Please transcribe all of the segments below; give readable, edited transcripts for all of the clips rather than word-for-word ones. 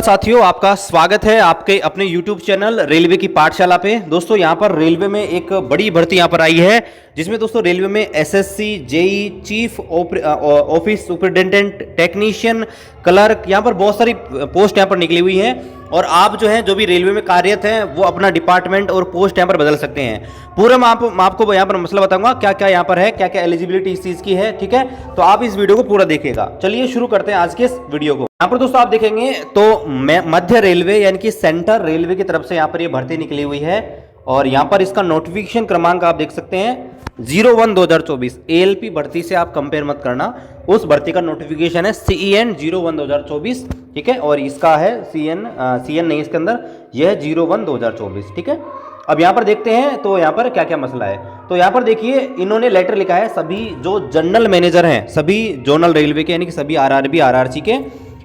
साथियों, आपका स्वागत है आपके अपने YouTube चैनल रेलवे की पाठशाला पे। दोस्तों यहाँ पर रेलवे में एक बड़ी भर्ती यहाँ पर आई है, जिसमें दोस्तों रेलवे में SSC, JE, chief office superintendent, technician, clerk, यहाँ पर बहुत सारी पोस्ट यहाँ पर निकली हुई हैं। और आप जो है जो भी रेलवे में कार्यरत हैं वो अपना डिपार्टमेंट और पोस्ट यहाँ पर बदल सकते हैं। पूरा मैं आपको यहाँ पर मसला बताऊंगा क्या क्या यहाँ पर है, क्या क्या एलिजिबिलिटी इस चीज़ की है। ठीक है, तो आप इस वीडियो को पूरा देखिएगा। चलिए शुरू करते हैं आज के इस वीडियो को। यहाँ पर दोस्तों आप देखेंगे तो मध्य रेलवे यानी कि सेंट्रल रेलवे की तरफ से यहाँ पर ये भर्ती निकली हुई है। और यहाँ पर इसका नोटिफिकेशन क्रमांक आप देख सकते हैं 01/2024। एएलपी भर्ती से आप कंपेयर मत करना, उस भर्ती का नोटिफिकेशन है CEN 01/2024। ठीक है, और इसका है CN नहीं, इसके अंदर यह है 01/2024। ठीक है, अब यहाँ पर देखते हैं तो यहाँ पर क्या क्या मसला है। तो यहाँ पर देखिए इन्होंने लेटर लिखा है सभी जो जनरल मैनेजर हैं सभी जोनल रेलवे के, यानी कि सभी RRB RRC के,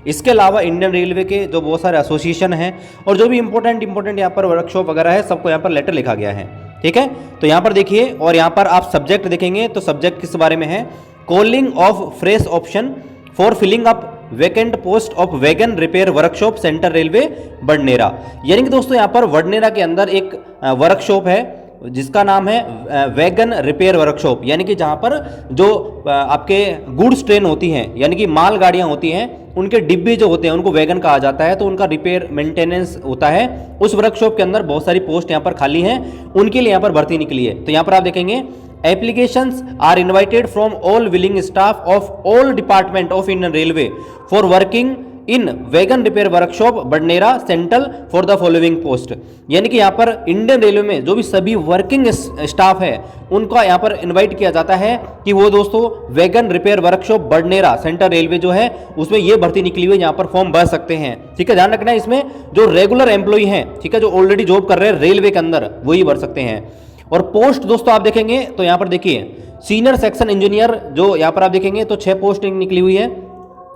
इसके अलावा इंडियन रेलवे के जो बहुत सारे एसोसिएशन हैं और जो भी इंपॉर्टेंट यहाँ पर वर्कशॉप वगैरह है, सबको यहाँ पर लेटर लिखा गया है। ठीक है, तो यहाँ पर देखिए, और यहाँ पर आप सब्जेक्ट देखेंगे तो सब्जेक्ट किस बारे में है, calling of fresh option for filling up vacant post of wagon repair workshop centre railway Badnera. यानी कि दोस्तों यहाँ पर बडनेरा के अंदर एक वर्कशॉप है जिसका नाम है वैगन रिपेयर वर्कशॉप, यानी कि जहाँ पर जो आपके गुड्स ट्रेन होती हैं, यानी कि माल गाड़ियाँ होती हैं, उनके डिब्बे जो होते हैं उनको वैगन कहा जाता है, तो उनका रिपेयर मेंटेनेंस होता है। उस वर्कशॉप के अंदर बहुत सारी पोस्ट यहाँ पर खाली हैं, उनके लिए यहाँ पर भर्ती निकली है। तो यहाँ पर आप देखेंगे applications are invited from all willing staff of all department of Indian railway for working in wagon repair workshop Badnera central for the following post. यानी कि यहाँ पर इंडियन रेलवे में जो भी सभी वर्किंग स्टाफ है उनका यहाँ पर इनवाइट किया जाता है कि वो दोस्तों wagon repair workshop Badnera central railway जो है उसमें ये भर्ती निकली हुई है, यहाँ पर फॉर्म भर सकते हैं। ठीक है, ध्यान रखना है इसमें जो रेगुलर एम्प्लॉई हैं, ठीक है, जो ऑलरेडी जॉब कर रहे हैं रेलवे के अंदर, वही भर सकते हैं। और पोस्ट दोस्तों आप देखेंगे तो यहाँ पर देखिए सीनियर सेक्शन इंजीनियर, जो यहाँ पर आप देखेंगे तो 6 पोस्ट निकली हुई है।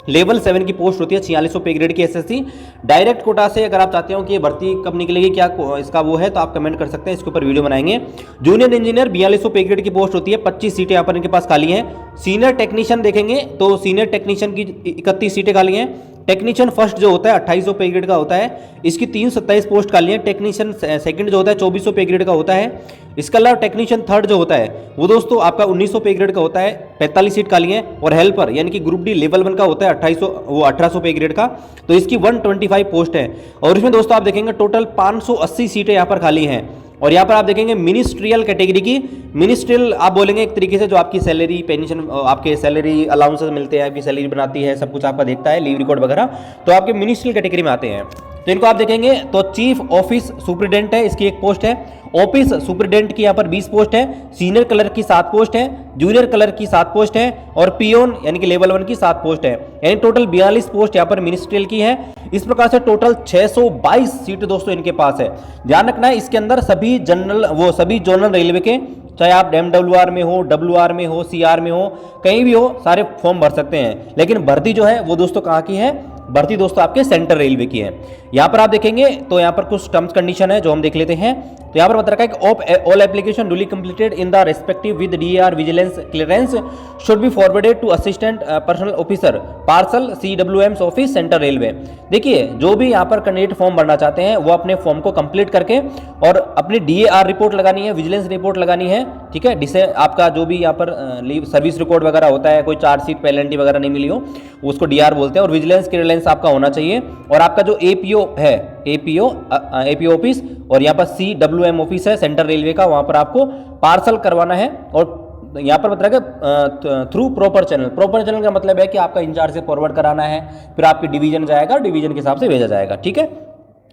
लेवल 7 की पोस्ट होती है 4600 पे ग्रेड की एसएससी। डायरेक्ट कोटा से अगर आप चाहते हो कि ये भर्ती कब निकलेगी, क्या इसका वो है, तो आप कमेंट कर सकते हैं, इसके ऊपर वीडियो बनाएंगे। जूनियर इंजीनियर 4200 पे ग्रेड की पोस्ट होती है, 25 सीटें यहाँ पर इनके पास खाली हैं। सीनियर टेक्नीशियन देखेंगे तो सीनियर टेक्नीशियन की 31 सीटें खाली हैं। टेक्नीशियन फर्स्ट जो होता है 2800 पे ग्रेड का होता है, इसकी 327 पोस्ट खाली है। टेक्नीशियन सेकंड जो होता है 2400 पे ग्रेड का होता है। इसके अलावा टेक्नीशियन थर्ड जो होता है वो दोस्तों आपका 1900 पे ग्रेड का होता है, 45 सीट खाली है। और हेल्पर यानी कि ग्रुप डी लेवल 1 का होता है 1800 पे ग्रेड का, तो इसकी 125 पोस्ट है। और इसमें दोस्तों आप देखेंगे टोटल 580 सीटें यहाँ पर खाली हैं। और यहाँ पर आप देखेंगे मिनिस्ट्रियल कैटेगरी की, मिनिस्ट्रियल आप बोलेंगे एक तरीके से जो आपकी सैलरी पेंशन, आपके सैलरी अलाउंसेस मिलते हैं, आपकी सैलरी बनाती है, सब कुछ आपका देखता है, लीव रिकॉर्ड वगैरह, तो आपके मिनिस्ट्रियल कैटेगरी में आते हैं। तो इनको आप देखेंगे तो चीफ ऑफिस सुपरिटेंडेंट है, इसकी एक पोस्ट है। ऑफिस सुपरिटेंडेंट की यहाँ पर 20 पोस्ट है। सीनियर क्लर्क की 7 पोस्ट है। जूनियर क्लर्क की 7 पोस्ट है। और पियोन यानी कि लेवल 1 की 7 पोस्ट है। यानी टोटल 42 पोस्ट यहाँ पर मिनिस्ट्रियल की है। इस प्रकार से टोटल 622 सीट दोस्तों इनके पास है। ध्यान रखना है इसके अंदर सभी जोनल रेलवे के, चाहे आप MWR में हो, WR में हो, CR में हो, कहीं भी हो, सारे फॉर्म भर सकते हैं। लेकिन भर्ती जो है वो दोस्तों कहाँ की है, भर्ती दोस्तों आपके सेंट्रल रेलवे की है। यहाँ पर आप देखेंगे तो यहाँ पर कुछ टर्म्स कंडीशन है जो हम देख लेते हैं। तो यहाँ पर बता रखा है कि all application duly completed in the respective with DAR vigilance clearance should be forwarded to assistant personal officer parcel CWM's office central railway. देखिए जो भी यहाँ पर कैंडिडेट फॉर्म भरना चाहते हैं वो अपने फॉर्म को कंप्लीट करके और अपनी DAR रिपोर्ट लगानी है, विजिलेंस रिपोर्ट लगानी है। ठीक है, जिससे आपका जो भी यहाँ पर सर्विस रिकॉर्ड वगैरह होता है, कोई चार्जशीट पेनल्टी वगैरह नहीं मिली हो, उसको DR बोलते हैं। और विजिलेंस क्लियरेंस आपका होना चाहिए। और आपका जो APO है, APO ऑफिस, और यहाँ पर CWM ऑफिस है सेंट्रल रेलवे का, वहाँ पर आपको पार्सल करवाना है। और यहाँ पर बता रहा through proper channel. Proper channel का मतलब है कि आपका इंचार्ज से फॉरवर्ड कराना है, फिर आपके डिवीजन जाएगा, डिवीजन के हिसाब से भेजा जाएगा। ठीक है,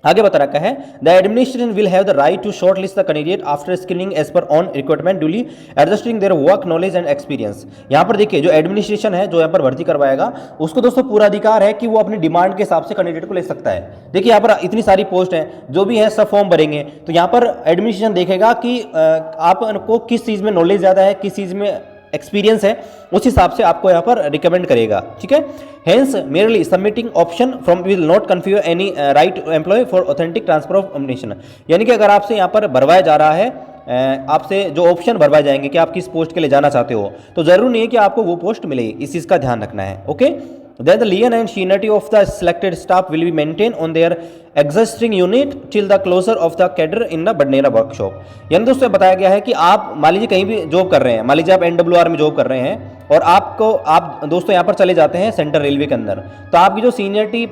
आगे बता रखा है the administration will have the right to short list the candidate after screening as per on requirement duly adjusting their work knowledge and experience. यहाँ पर देखिए जो एडमिनिस्ट्रेशन है जो यहाँ पर भर्ती करवाएगा उसको दोस्तों पूरा अधिकार है कि वो अपनी डिमांड के हिसाब से कैंडिडेट को ले सकता है। देखिए यहाँ पर इतनी सारी पोस्ट है, जो भी है सब फॉर्म भरेंगे, तो यहाँ पर एडमिनिस्ट्रेशन देखेगा कि आपको किस चीज़ में नॉलेज ज़्यादा है, किस चीज़ में एक्सपीरियंस है, उस हिसाब से आपको यहाँ पर रिकमेंड करेगा। ठीक है, hence merely submitting option from will not confer any right employ for authentic transfer of nomination. यानी कि अगर आपसे यहाँ पर भरवाया जा रहा है, आपसे जो ऑप्शन भरवाए जाएंगे कि आप किस पोस्ट के लिए जाना चाहते हो, तो जरूर नहीं है कि आपको वो पोस्ट मिलेगी। इस चीज़ का ध्यान रखना है। Okay, then the lien and seniority of the selected staff will be maintained on their existing unit till the closure of the cadre in the Badnera workshop. यानी दोस्तों बताया गया है कि आप मान लीजिए कहीं भी जॉब कर रहे हैं, मान लीजिए आप NWR में जॉब कर रहे हैं और आप दोस्तों यहाँ पर चले जाते हैं सेंट्रल रेलवे के अंदर, तो आपकी जो सीनियरिटी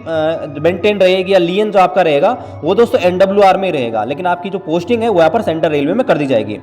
मेंटेन रहेगी या लियन जो आपका रहेगा वो दोस्तों NWR में रहेगा, लेकिन आपकी जो पोस्टिंग है वो यहाँ पर सेंट्रल रेलवे में कर दी जाएगी।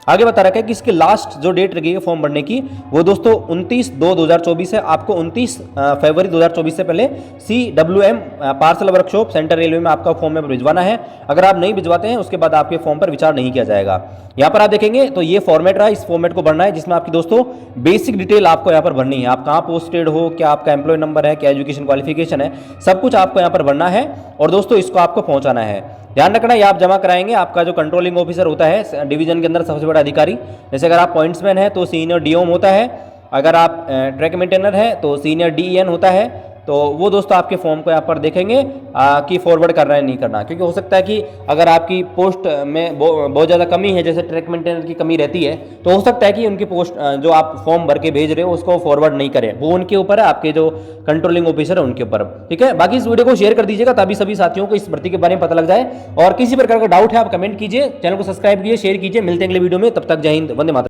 आगे बता रखा है कि इसकी लास्ट जो डेट रहेगी फॉर्म भरने की वो दोस्तों 29/2/2024 है। आपको 29 फरवरी 2024 से पहले CWM parcel workshop central railway में आपका फॉर्म में भिजवाना है। अगर आप नहीं भिजवाते हैं उसके बाद आपके फॉर्म पर विचार नहीं किया जाएगा। यहाँ पर आप देखेंगे तो ये फॉर्मेट रहा, इस फॉर्मेट को भरना है जिसमें आपकी दोस्तों बेसिक डिटेल आपको यहाँ पर भरनी है। आप कहाँ पोस्टेड हो, क्या आपका एम्प्लॉय नंबर है, क्या एजुकेशन क्वालिफिकेशन है, सब कुछ आपको यहाँ पर भरना है और दोस्तों इसको आपको पहुँचाना है। ध्यान रखना ये आप जमा कराएंगे, आपका जो कंट्रोलिंग ऑफिसर होता है डिवीजन के अंदर सबसे बड़ा अधिकारी, जैसे अगर आप पॉइंट्समैन है तो सीनियर डीओम होता है, अगर आप ट्रैक मेंटेनर है तो सीनियर डीएन होता है। तो वो दोस्तों आपके फॉर्म को यहाँ पर देखेंगे कि फॉरवर्ड करना है नहीं करना, क्योंकि हो सकता है कि अगर आपकी पोस्ट में बहुत ज़्यादा कमी है, जैसे ट्रैक मेंटेनर की कमी रहती है, तो हो सकता है कि उनकी पोस्ट जो आप फॉर्म भर के भेज रहे हो उसको फॉरवर्ड नहीं करें, वो उनके ऊपर है, आपके जो कंट्रोलिंग ऑफिसर है उनके ऊपर। ठीक है, बाकी इस वीडियो को शेयर कर दीजिएगा ताकि सभी साथियों को इस भर्ती के बारे में पता लग जाए। और किसी प्रकार का डाउट है आप कमेंट कीजिए, चैनल को सब्सक्राइब कीजिए, शेयर कीजिए। मिलते हैं अगले वीडियो में, तब तक जय हिंद, वंदे मातरम।